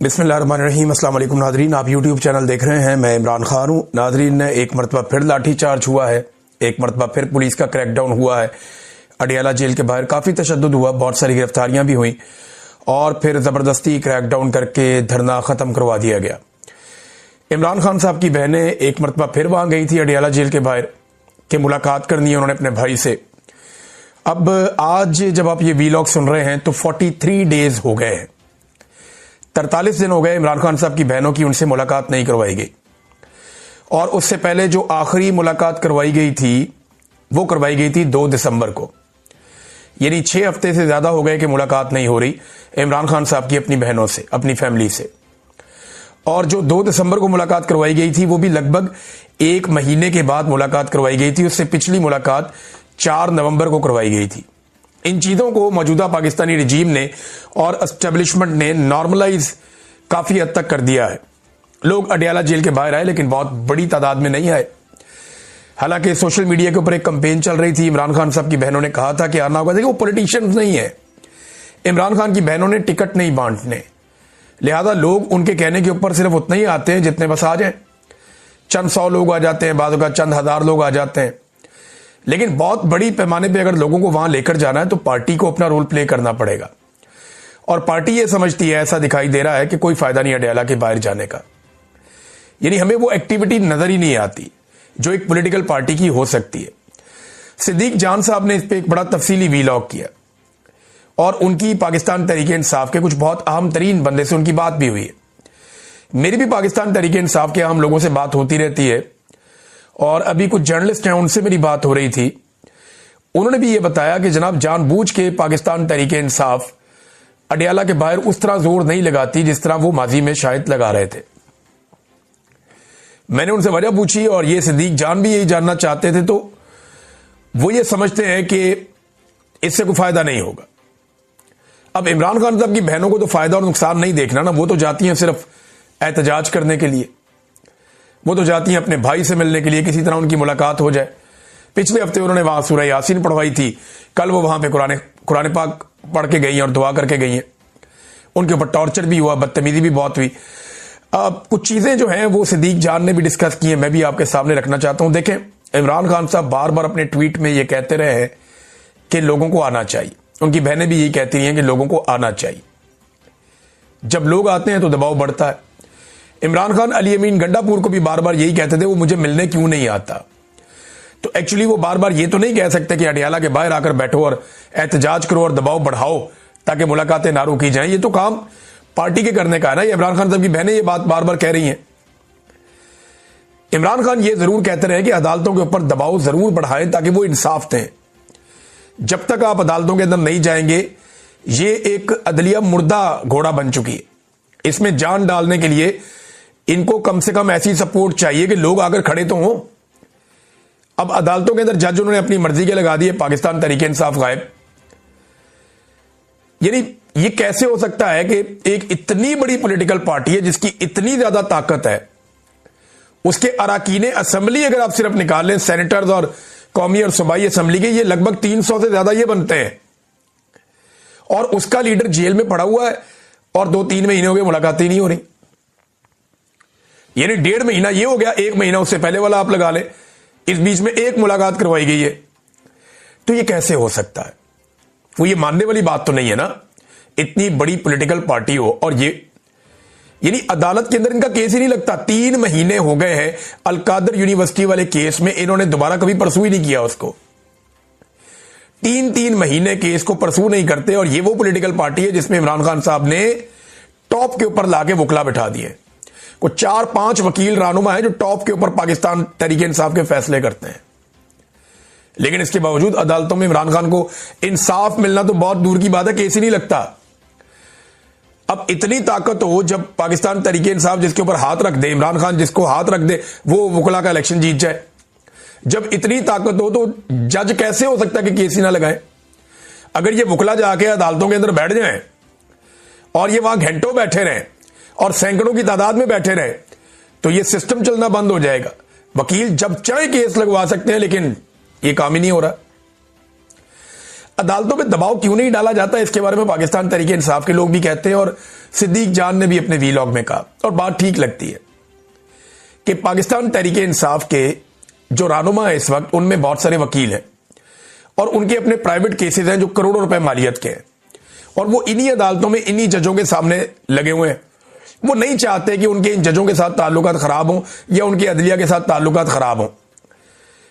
बिस्मिल्लाहिर्रहमानिर्रहीम। अस्सलाम वालेकुम नाजरीन, आप यूट्यूब चैनल देख रहे हैं। मैं इमरान खान हूँ। नाजरीन, एक मरतबा फिर लाठी चार्ज हुआ है, एक मरतबा फिर पुलिस का क्रैकडाउन हुआ है। अडियाला जेल के बाहर काफ़ी तशद्दुद हुआ, बहुत सारी गिरफ्तारियां भी हुई और फिर ज़बरदस्ती क्रैकडाउन करके धरना ख़त्म करवा दिया गया। इमरान खान साहब की बहनें एक मरतबा फिर वहाँ गई थी अडियाला जेल के बाहर कि मुलाकात करनी है उन्होंने अपने भाई से। अब आज जब आप ये वीलॉग सुन रहे हैं तो 43 डेज हो गए हैं, 43 दिन हो गए इमरान खान साहब की बहनों की उनसे मुलाकात नहीं करवाई गई। और उससे पहले जो आखिरी मुलाकात करवाई गई थी वो करवाई गई थी 2 दिसंबर को, यानी 6 हफ्ते से ज्यादा हो गए कि मुलाकात नहीं हो रही इमरान खान साहब की अपनी बहनों से, अपनी फैमिली से। और जो 2 दिसंबर को मुलाकात करवाई गई थी वो भी लगभग 1 महीने के बाद मुलाकात करवाई गई थी। उससे पिछली मुलाकात 4 नवंबर को करवाई गई थी। इन चीजों को मौजूदा पाकिस्तानी रिजीम ने और एस्टेब्लिशमेंट ने नॉर्मलाइज काफी हद तक कर दिया है। लोग अडियाला जेल के बाहर आए लेकिन बहुत बड़ी तादाद में नहीं आए। हालांकि सोशल मीडिया के ऊपर एक कैंपेन चल रही थी, इमरान खान साहब की बहनों ने कहा था कि आना होगा। देखिए, वो पॉलिटिशियंस नहीं है, इमरान खान की बहनों ने टिकट नहीं बांटने, लिहाजा लोग उनके कहने के ऊपर सिर्फ उतना ही आते हैं जितने बस आ जाए। चंद 100 लोग आ जाते हैं, बाज़ चंद हजार लोग आ जाते हैं, लेकिन बहुत बड़ी पैमाने पे अगर लोगों को वहां लेकर जाना है तो पार्टी को अपना रोल प्ले करना पड़ेगा। और पार्टी ये समझती है, ऐसा दिखाई दे रहा है कि कोई फायदा नहीं अडियाला के बाहर जाने का, यानी हमें वो एक्टिविटी नजर ही नहीं आती जो एक पॉलिटिकल पार्टी की हो सकती है। सिद्दीक जान साहब ने इस पर एक बड़ा तफसीली वीलॉग किया और उनकी पाकिस्तान तहरीक इंसाफ के कुछ बहुत अहम तरीन बंदे से उनकी बात भी हुई है। मेरी भी पाकिस्तान तहरीक इंसाफ के अहम लोगों से बात होती रहती है और अभी कुछ जर्नलिस्ट हैं उनसे मेरी बात हो रही थी। उन्होंने भी ये बताया कि जनाब जानबूझ के पाकिस्तान तहरीक इंसाफ अडियाला के बाहर उस तरह जोर नहीं लगाती जिस तरह वो माजी में शायद लगा रहे थे। मैंने उनसे वजह पूछी और ये सिद्दीक जान भी यही जानना चाहते थे। तो वो ये समझते हैं कि इससे कोई फायदा नहीं होगा। अब इमरान खान साहब की बहनों को तो फायदा और नुकसान नहीं देखना ना, वो तो जाती हैं सिर्फ एहतजाज करने के लिए, वो तो जाती हैं अपने भाई से मिलने के लिए, किसी तरह उनकी मुलाकात हो जाए। पिछले हफ्ते उन्होंने वहां सूरह यासीन पढ़वाई थी, कल वो वहां पे कुरान पाक पढ़ के गई हैं और दुआ करके गई हैं। उनके ऊपर टॉर्चर भी हुआ, बदतमीजी भी बहुत हुई। अब कुछ चीजें जो हैं वो सिद्दीक जान ने भी डिस्कस की हैं, मैं भी आपके सामने रखना चाहता हूं। देखें, इमरान खान साहब बार बार अपने ट्वीट में ये कहते रहे हैं कि लोगों को आना चाहिए। उनकी बहनें भी यही कहती हैं कि लोगों को आना चाहिए। जब लोग आते हैं तो दबाव बढ़ता है। इमरान खान अली अमीन गंडापुर को भी बार बार यही कहते थे वो मुझे मिलने क्यों नहीं आता। तो एक्चुअली वो बार बार ये तो नहीं कह सकते कि अडियाला के बाहर आकर बैठो और एहतजाज करो और दबाव बढ़ाओ ताकि मुलाकातें ना रोकी जाएं। ये तो काम पार्टी के करने का है ना। ये इमरान खान साहब की बहनें ये बात बार बार कह रही हैं। इमरान खान ये जरूर कहते रहे कि अदालतों के ऊपर दबाव जरूर बढ़ाएं ताकि वो इंसाफ दें। जब तक आप अदालतों के अंदर नहीं जाएंगे, ये एक अदलिया मुर्दा घोड़ा बन चुकी है। इसमें जान डालने के लिए इनको कम से कम ऐसी सपोर्ट चाहिए कि लोग आकर खड़े तो हों। अब अदालतों के अंदर जज उन्होंने अपनी मर्जी के लगा दिए, पाकिस्तान तहरीक इंसाफ गायब। यानी ये कैसे हो सकता है कि एक इतनी बड़ी पॉलिटिकल पार्टी है जिसकी इतनी ज्यादा ताकत है, उसके अराकीने असेंबली अगर आप सिर्फ निकाल लें, सेनेटर्स और कौमी और सूबाई असेंबली के, ये लगभग 300 से ज्यादा ये बनते हैं, और उसका लीडर जेल में पड़ा हुआ है और 2-3 महीने हो गए मुलाकातें नहीं हो रही। यानी 1.5 महीना ये हो गया, 1 महीना उससे पहले वाला आप लगा लें, इस बीच में 1 मुलाकात करवाई गई है। तो ये कैसे हो सकता है? वो ये मानने वाली बात तो नहीं है ना, इतनी बड़ी पॉलिटिकल पार्टी हो और ये, यानी अदालत के अंदर इनका केस ही नहीं लगता। 3 महीने हो गए हैं अलकादर यूनिवर्सिटी वाले केस में, इन्होंने दोबारा कभी परसू ही नहीं किया उसको। 3 महीने केस को परसू नहीं करते और ये वो पॉलिटिकल पार्टी है जिसमें इमरान खान साहब ने टॉप के ऊपर लाके वकला बिठा दिए। कुछ 4-5 वकील रानुमा है जो टॉप के ऊपर पाकिस्तान तहरीक इंसाफ के फैसले करते हैं, लेकिन इसके बावजूद अदालतों में इमरान खान को इंसाफ मिलना तो बहुत दूर की बात है, केस ही नहीं लगता। अब इतनी ताकत हो, जब पाकिस्तान तहरीक इंसाफ जिसके ऊपर हाथ रख दे, इमरान खान जिसको हाथ रख दे, वो वकला का इलेक्शन जीत जाए। जब इतनी ताकत हो तो जज कैसे हो सकता है कि केस ही ना लगाए? अगर ये वकला जाके अदालतों के अंदर बैठ जाएं और ये वहां घंटों बैठे रहें और सैकड़ों की तादाद में बैठे रहे तो ये सिस्टम चलना बंद हो जाएगा। वकील जब चाहे केस लगवा सकते हैं, लेकिन ये काम ही नहीं हो रहा। अदालतों में दबाव क्यों नहीं डाला जाता, इसके बारे में पाकिस्तान तहरीक इंसाफ के लोग भी कहते हैं और सिद्दीक जान ने भी अपने वीलॉग में कहा, और बात ठीक लगती है कि पाकिस्तान तहरीक इंसाफ के जो रहनुमा है इस वक्त, उनमें बहुत सारे वकील हैं और उनके अपने प्राइवेट केसेस हैं जो करोड़ों रुपए मालियत के हैं, और वो इन्हीं अदालतों में इन्हीं जजों के सामने लगे हुए हैं। वो नहीं चाहते कि उनके इन जजों के साथ ताल्लुकात खराब हों या उनके अदलिया के साथ ताल्लुकात खराब हों,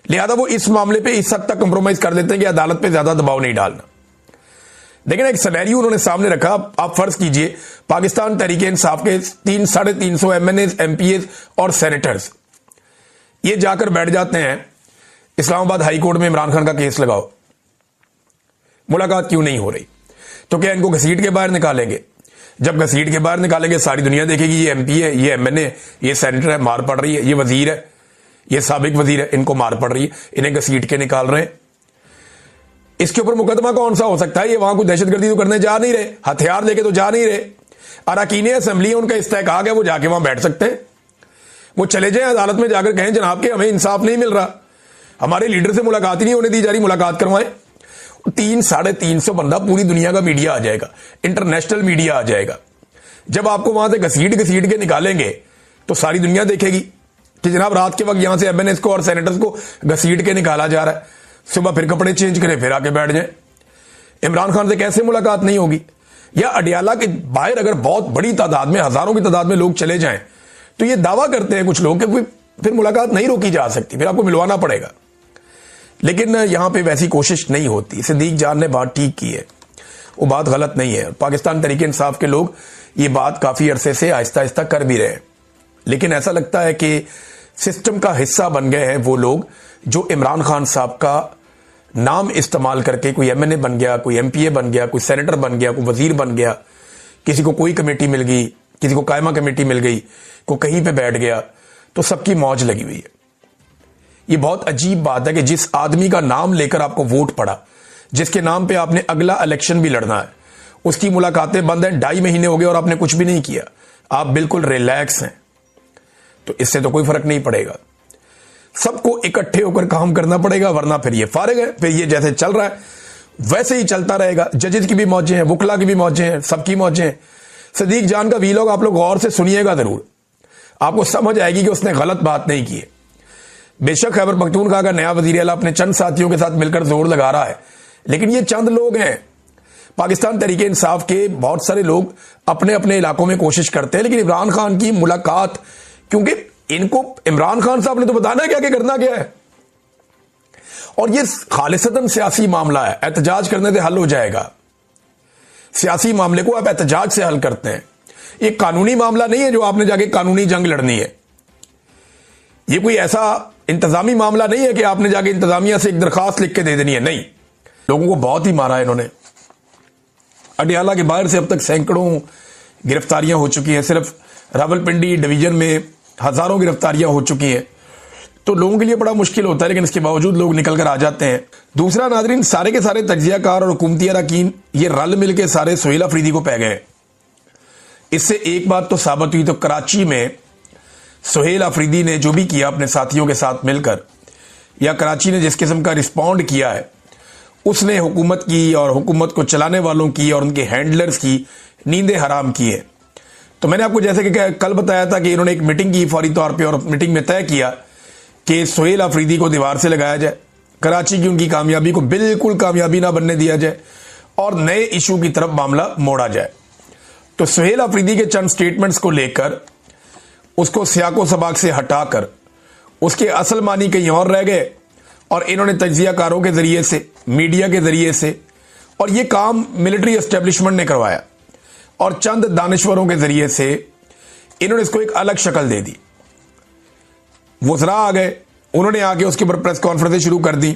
लिहाजा वो इस मामले पे इस हद तक कंप्रोमाइज कर देते हैं कि अदालत पे ज्यादा दबाव नहीं डालना। लेकिन एक सिनेरियो उन्होंने सामने रखा। आप फर्ज कीजिए पाकिस्तान तहरीक इंसाफ के 300-350 एमएनएस, एमपीएस और सेनेटर्स ये जाकर बैठ जाते हैं इस्लामाबाद हाई कोर्ट में, इमरान खान का केस लगाओ, मुलाकात क्यों नहीं हो रही? तो क्या इनको घसीट के बाहर निकालेंगे? जब घसीट के बाहर निकालेंगे सारी दुनिया देखेगी ये एमपी है, ये एमएनए, ये सेनेटर है, मार पड़ रही है, ये वजीर है, ये साबिक वजीर है, इनको मार पड़ रही है, इन्हें घसीट के निकाल रहे हैं। इसके ऊपर मुकदमा कौन सा हो सकता है? ये वहां कोई दहशतगर्दी तो करने जा नहीं रहे, हथियार लेके तो जा नहीं रहे। अरकान असेंबली है, उनका इस्तेहकाक है, वो जाके वहां बैठ सकते हैं। वो चले जाएं अदालत में, जाकर कहें जनाब के हमें इंसाफ नहीं मिल रहा, हमारे लीडर से मुलाकात ही नहीं होने दी जा रही, मुलाकात करवाएं। 300-350 बंदा, पूरी दुनिया का मीडिया आ जाएगा, इंटरनेशनल मीडिया आ जाएगा। जब आपको वहां से घसीट के निकालेंगे तो सारी दुनिया देखेगी कि जनाब रात के वक्त यहां से एमएनएस को और सेनेटर्स को घसीट के निकाला जा रहा है, सुबह फिर कपड़े चेंज करें फिर आके बैठ जाए। इमरान खान से कैसे मुलाकात नहीं होगी? या अडियाला के बाहर अगर बहुत बड़ी तादाद में, हजारों की तादाद में लोग चले जाएं तो ये दावा करते हैं कुछ लोग कि फिर मुलाकात नहीं रोकी जा सकती, फिर आपको मिलवाना पड़ेगा। लेकिन यहां पे वैसी कोशिश नहीं होती। सिद्दीक जान ने बात ठीक की है, वो बात गलत नहीं है। पाकिस्तान तहरीक इंसाफ के लोग ये बात काफी अरसे से आहिस्ता आहिस्ता कर भी रहे हैं, लेकिन ऐसा लगता है कि सिस्टम का हिस्सा बन गए हैं वो लोग जो इमरान खान साहब का नाम इस्तेमाल करके कोई एमएनए बन गया, कोई एमपीए बन गया, कोई सेनेटर बन गया, कोई वजीर बन गया, किसी को कोई कमेटी मिल गई, किसी को कायमा कमेटी मिल गई, को कहीं पे बैठ गया, तो सबकी मौज लगी हुई है। ये बहुत अजीब बात है कि जिस आदमी का नाम लेकर आपको वोट पड़ा, जिसके नाम पे आपने अगला इलेक्शन भी लड़ना है, उसकी मुलाकातें बंद हैं, 2.5 महीने हो गए और आपने कुछ भी नहीं किया, आप बिल्कुल रिलैक्स हैं, तो इससे तो कोई फर्क नहीं पड़ेगा। सबको इकट्ठे होकर काम करना पड़ेगा, वरना फिर ये फारिग है, फिर ये जैसे चल रहा है वैसे ही चलता रहेगा। जजेस की भी मौजें हैं, वकला की भी मौजें हैं, सबकी मौजें हैं। सिद्दीक जान का वीलॉग आप लोग गौर से सुनिएगा जरूर, आपको समझ आएगी कि उसने गलत बात नहीं की है। बेशक खैबर पख्तूनख्वा का नया वजीर आला अपने चंद साथियों के साथ मिलकर जोर लगा रहा है, लेकिन ये चंद लोग हैं। पाकिस्तान तहरीक इंसाफ के बहुत सारे लोग अपने अपने इलाकों में कोशिश करते हैं, लेकिन इमरान खान की मुलाकात, क्योंकि इनको इमरान खान साहब ने तो बताना है क्या करना क्या है, और ये खालिसतन सियासी मामला है, एहतजाज करने से हल हो जाएगा। सियासी मामले को आप एहतजाज से हल करते हैं, ये कानूनी मामला नहीं है जो आपने जाके कानूनी जंग लड़नी है। ये कोई ऐसा इंतजामी मामला नहीं है कि आपने जाके इंतजामिया से एक दरखास्त लिख के दे देनी है, नहीं। लोगों को बहुत ही मारा है इन्होंने। अडियाला के बाहर से अब तक सैकड़ों गिरफ्तारियां हो चुकी हैं, सिर्फ रावलपिंडी डिवीजन में हजारों गिरफ्तारियां हो चुकी हैं, तो लोगों के लिए बड़ा मुश्किल होता है, लेकिन इसके बावजूद लोग निकल कर आ जाते हैं। दूसरा नाजरीन, सारे के सारे तज्जियाकार और हुकूमती अरकान ये रल मिल के सारे सुहेल अफरीदी को पै गए। इससे एक बात तो साबित हुई, तो कराची में सुहेल अफरीदी ने जो भी किया अपने साथियों के साथ मिलकर, या कराची ने जिस किस्म का रिस्पॉन्ड किया है, उसने हुकूमत की और हुकूमत को चलाने वालों की और उनके हैंडलर्स की नींदें हराम की है। तो मैंने आपको जैसे कि कल बताया था कि इन्होंने एक मीटिंग की फौरी तौर पे, और मीटिंग में तय किया कि सुहेल अफरीदी को दीवार से लगाया जाए, कराची की उनकी कामयाबी को बिल्कुल कामयाबी ना बनने दिया जाए और नए इशू की तरफ मामला मोड़ा जाए। तो सुहेल अफरीदी के चंद स्टेटमेंट्स को लेकर उसको सियाको सबाक से हटाकर उसके असल मानी कहीं और रह गए, और इन्होंने तज्जियाकारों के जरिए से, मीडिया के जरिए से, और ये काम मिलिट्री एस्टेब्लिशमेंट ने करवाया, और चंद दानिश्वरों के जरिए से इन्होंने इसको एक अलग शक्ल दे दी। वज़रा आ गए, उन्होंने आके उसके ऊपर प्रेस कॉन्फ्रेंस शुरू कर दी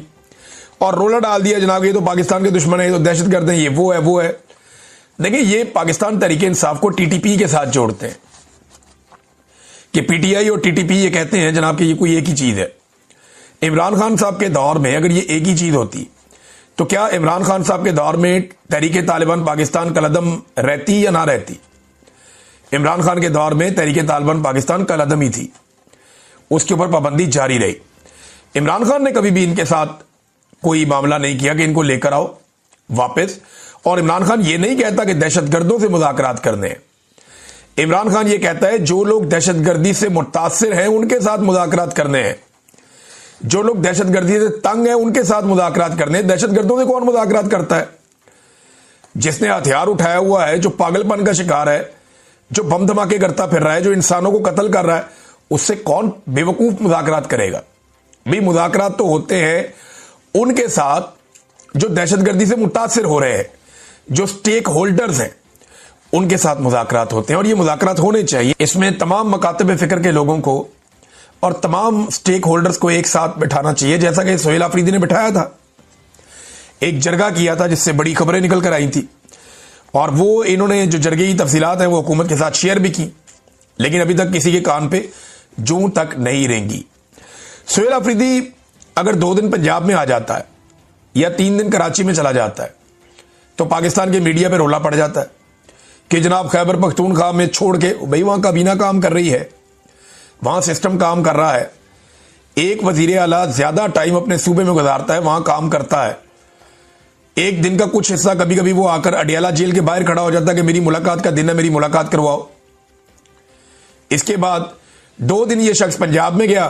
और रोला डाल दिया, जनाब ये तो पाकिस्तान के दुश्मन है, ये तो दहशतगर्द है, ये वो है वो है। देखिए, ये पाकिस्तान तहरीक इंसाफ को टीटीपी के साथ जोड़ते हैं कि पीटीआई और टीटीपी ये कहते हैं जनाब कि ये कोई एक ही चीज है। इमरान खान साहब के दौर में अगर ये एक ही चीज होती तो क्या इमरान खान साहब के दौर में तहरीक तालिबान पाकिस्तान कलअदम रहती या ना रहती? इमरान खान के दौर में तहरीक तालिबान पाकिस्तान कलअदम ही थी, उसके ऊपर पाबंदी जारी रही। इमरान खान ने कभी भी इनके साथ कोई मामला नहीं किया कि इनको लेकर आओ, वापस। और इमरान खान ये नहीं कहता कि दहशतगर्दों से मुज़ाकरात करने हैं। इमरान खान ये कहता है जो लोग दहशतगर्दी से मुतासिर हैं उनके साथ मुज़ाकरात करने हैं, जो लोग दहशतगर्दी से तंग हैं उनके साथ मुज़ाकरात करने हैं। दहशतगर्दों से कौन मुज़ाकरात करता है? जिसने हथियार उठाया हुआ है, जो पागलपन का शिकार है, जो बम धमाके करता फिर रहा है, जो इंसानों को कत्ल कर रहा है, उससे कौन बेवकूफ मुज़ाकरात करेगा? भी मुज़ाकरात तो होते हैं उनके साथ जो दहशतगर्दी से मुतासिर हो रहे हैं, जो स्टेक होल्डर्स हैं, उनके साथ मुज़ाकरात होते हैं। और ये मुज़ाकरात होने चाहिए। इसमें तमाम मकातब फिक्र के लोगों को और तमाम स्टेक होल्डर्स को एक साथ बैठाना चाहिए, जैसा कि सोहेल आफरीदी ने बैठाया था। एक जरगा किया था जिससे बड़ी खबरें निकल कर आई थी, और वो इन्होंने जो जरगे की तफसीलात हैं वो हुकूमत के साथ शेयर भी की, लेकिन अभी तक किसी के कान पे जूं तक नहीं रेंगी। सोहेल आफरीदी अगर 2 दिन पंजाब में आ जाता है या 3 दिन कराची में चला जाता है तो पाकिस्तान के मीडिया पे रोला पड़ जाता है कि जनाब खैबर पख्तूनख्वा में छोड़ के, भाई वहां काबीना काम कर रही है, वहां सिस्टम काम कर रहा है। एक वजीर आला ज्यादा टाइम अपने सूबे में गुजारता है, वहां काम करता है। एक दिन का कुछ हिस्सा कभी कभी वो आकर अडियाला जेल के बाहर खड़ा हो जाता है कि मेरी मुलाकात का दिन है, मेरी मुलाकात करवाओ। इसके बाद 2 दिन ये शख्स पंजाब में गया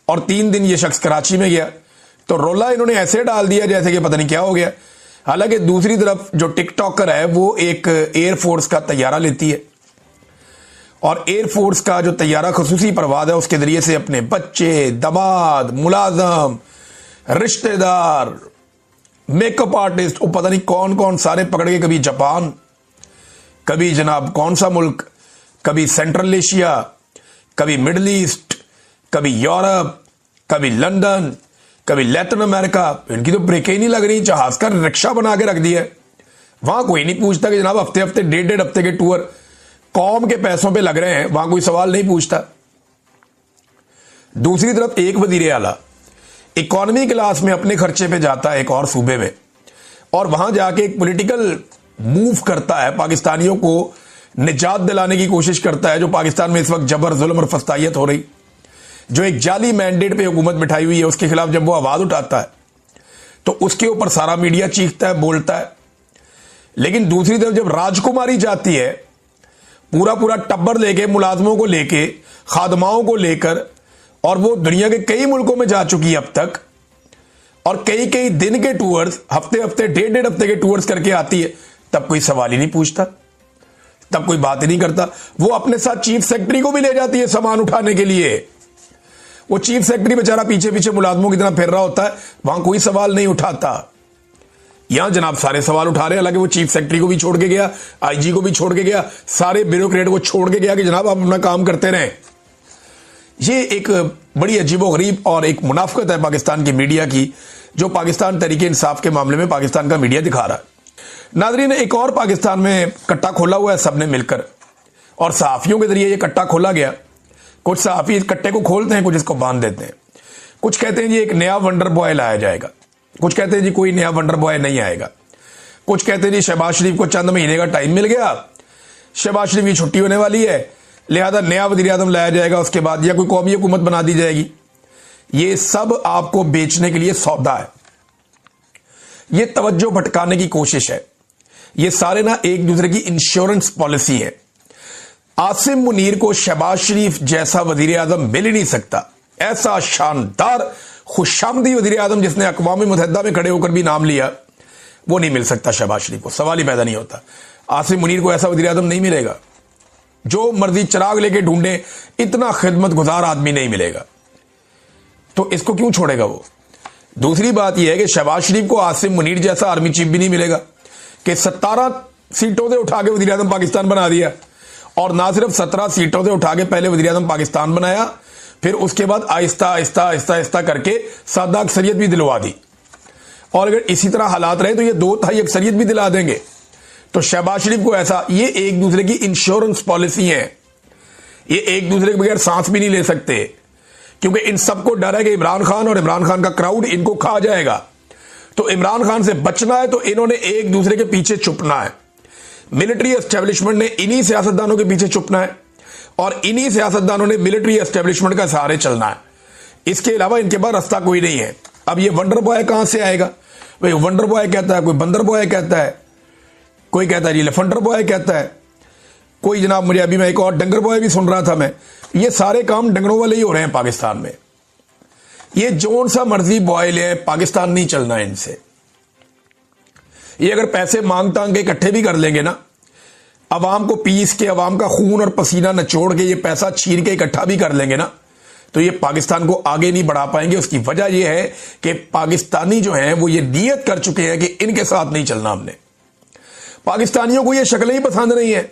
और 3 दिन ये शख्स कराची में गया, तो रोला इन्होंने ऐसे डाल दिया जैसे कि पता नहीं क्या हो गया। हालांकि दूसरी तरफ जो टिकटॉकर है वो एक एयरफोर्स का तैयारा लेती है, और एयरफोर्स का जो तैयारा खसूसी परवाज है उसके जरिए से अपने बच्चे, दमाद, मुलाजम, रिश्तेदार, मेकअप आर्टिस्ट, वो पता नहीं कौन कौन सारे पकड़ के, कभी जापान, कभी जनाब कौन सा मुल्क, कभी सेंट्रल एशिया, कभी मिडल ईस्ट, कभी यूरोप, कभी लंदन, कभी लैटिन अमेरिका। इनकी तो ब्रेकें ही नहीं लग रही, जहाज का रिक्शा बना के रख दिया है। वहां कोई नहीं पूछता कि जनाब हफ्ते हफ्ते 1.5 हफ्ते के टूर कौम के पैसों पे लग रहे हैं, वहां कोई सवाल नहीं पूछता। दूसरी तरफ एक वजीर आला इकोनॉमी क्लास में अपने खर्चे पे जाता है एक और सूबे में, और वहां जाके एक पॉलिटिकल मूव करता है, पाकिस्तानियों को निजात दिलाने की कोशिश करता है। जो पाकिस्तान में इस वक्त जबर, जुल्म और फस्तायत हो रही, जो एक जाली मैंडेट पे हुकूमत बिठाई हुई है, उसके खिलाफ जब वो आवाज उठाता है तो उसके ऊपर सारा मीडिया चीखता है, बोलता है। लेकिन दूसरी तरफ जब राजकुमारी जाती है, पूरा पूरा टब्बर लेके, मुलाजमों को लेके, खादमाओं को लेकर, और वो दुनिया के कई मुल्कों में जा चुकी है अब तक, और कई कई दिन के टूर्स, हफ्ते हफ्ते, 1.5 हफ्ते के टूर्स करके आती है, तब कोई सवाल ही नहीं पूछता, तब कोई बात ही नहीं करता। वो अपने साथ चीफ सेक्रेटरी को भी ले जाती है सामान उठाने के लिए। वो चीफ सेक्रेटरी बेचारा पीछे पीछे मुलाजमों की तरह फिर रहा होता है, वहां कोई सवाल नहीं उठाता। यहां जनाब सारे सवाल उठा रहे हैं। हालांकि वो चीफ सेक्रेटरी को भी छोड़ के गया, आईजी को भी छोड़ के गया, सारे ब्यूरोक्रेट को छोड़ के गया कि जनाब आप अपना काम करते रहें। ये एक बड़ी अजीबोगरीब और एक मुनाफिकत है पाकिस्तान की मीडिया की, जो पाकिस्तान तरीके इंसाफ के मामले में पाकिस्तान का मीडिया दिखा रहा है। नाज़रीन, एक और पाकिस्तान में कट्टा खोला हुआ है सबने मिलकर, और सहाफियों के जरिए ये कट्टा खोला गया। कुछ सहाफी इस कट्टे को खोलते हैं, कुछ इसको बांध देते हैं। कुछ कहते हैं जी एक नया वंडर बॉय लाया जाएगा, कुछ कहते हैं जी कोई नया वंडर बॉय नहीं आएगा, कुछ कहते हैं जी शहबाज शरीफ को चंद महीने का टाइम मिल गया, शहबाज शरीफ की छुट्टी होने वाली है, लिहाजा नया वजीर आजम लाया जाएगा, उसके बाद या कोई कौमी हुकूमत बना दी जाएगी। ये सब आपको बेचने के लिए सौदा है, ये तवज्जो भटकाने की कोशिश है। ये सारे ना एक दूसरे की इंश्योरेंस पॉलिसी है। आसिम मुनीर को शहबाज शरीफ जैसा वजीर आजम मिल ही नहीं सकता। ऐसा शानदार खुशामदी वजीर आजम जिसने अक़वाम मुत्तहिदा में खड़े होकर भी नाम लिया, वो नहीं मिल सकता शहबाज शरीफ को, सवाल ही पैदा नहीं होता। आसिम मुनीर को ऐसा वजीर आजम नहीं मिलेगा, जो मर्जी चिराग लेके ढूंढे, इतना खिदमत गुजार आदमी नहीं मिलेगा। तो इसको क्यों छोड़ेगा वो? दूसरी बात यह है कि शहबाज शरीफ को आसिम मुनीर जैसा आर्मी चीफ भी नहीं मिलेगा कि 17 सीटों से उठा के वजीर आजम पाकिस्तान बना दिया, और ना सिर्फ 17 सीटों से उठा के पहले वजीर आजम पाकिस्तान बनाया, फिर उसके बाद आहिस्ता आहिस्ता आहिस्ता आहिस्ता करके सादा अक्सरियत भी दिलवा दी। और अगर इसी तरह हालात रहे तो ये 2/3 अक्सरियत भी दिला देंगे। तो शहबाज शरीफ को ऐसा, ये एक दूसरे की इंश्योरेंस पॉलिसी है, ये एक दूसरे के बगैर सांस भी नहीं ले सकते, क्योंकि इन सबको डर है कि इमरान खान और इमरान खान का क्राउड इनको खा जाएगा। तो इमरान खान से बचना है तो इन्होंने एक दूसरे के पीछे छुपना है। मिलिट्री एस्टेब्लिशमेंट ने इन्हीं सियासतदानों के पीछे छुपना है, और इन्हीं सियासतदानों ने मिलिट्री एस्टेब्लिशमेंट का सहारे चलना है। इसके अलावा इनके पास रास्ता कोई नहीं है। अब ये वंडर बॉय कहां से आएगा? भाई वंडर बॉय कहता है, कोई बंदर बॉय कहता है, कोई कहता है लफंडर बॉय कहता है, कोई जनाब मुझे अभी मैं एक और डंगर बॉय भी सुन रहा था मैं। ये सारे काम डंगरों वाले ही हो रहे हैं पाकिस्तान में। ये जोन सा मर्जी बॉय ले, पाकिस्तान नहीं चलना है इनसे। ये अगर पैसे मांग तांग के इकट्ठे भी कर लेंगे ना, अवाम को पीस के, अवाम का खून और पसीना निचोड़ के ये पैसा छीन के इकट्ठा भी कर लेंगे ना, तो ये पाकिस्तान को आगे नहीं बढ़ा पाएंगे। उसकी वजह यह है कि पाकिस्तानी जो हैं वो ये नियत कर चुके हैं कि इनके साथ नहीं चलना हमने। पाकिस्तानियों को ये शक्लें ही पसंद नहीं है।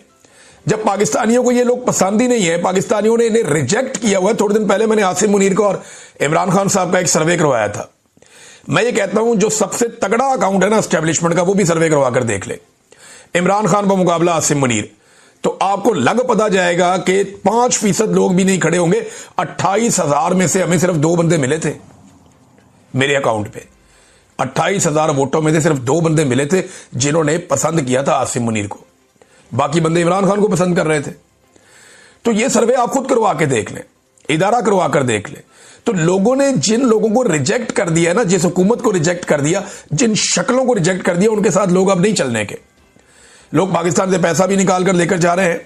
जब पाकिस्तानियों को ये लोग पसंद ही नहीं है, पाकिस्तानियों ने इन्हें रिजेक्ट किया हुआ है। थोड़े दिन पहले मैंने आसिम मुनीर का और इमरान खान साहब का एक सर्वे करवाया था। मैं ये कहता हूं जो सबसे तगड़ा अकाउंट है ना एस्टेब्लिशमेंट का, वो भी सर्वे करवा कर देख ले, इमरान खान का मुकाबला आसिम मुनीर, तो आपको लग पता जाएगा कि 5% लोग भी नहीं खड़े होंगे। 28,000 में से हमें सिर्फ 2 बंदे मिले थे मेरे अकाउंट पे। 28,000 वोटों में से सिर्फ 2 बंदे मिले थे जिन्होंने पसंद किया था आसिम मुनीर को। बाकी बंदे इमरान खान को पसंद कर रहे थे। तो ये सर्वे आप खुद करवा के देख लें, इदारा करवा कर देख लें। तो लोगों ने जिन लोगों को रिजेक्ट कर दिया ना, जिस हुकूमत को रिजेक्ट कर दिया, जिन शक्लों को रिजेक्ट कर दिया, उनके साथ लोग अब नहीं चलने के। लोग पाकिस्तान से पैसा भी निकाल कर लेकर जा रहे हैं,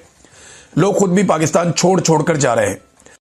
लोग खुद भी पाकिस्तान छोड़ छोड़ कर जा रहे हैं।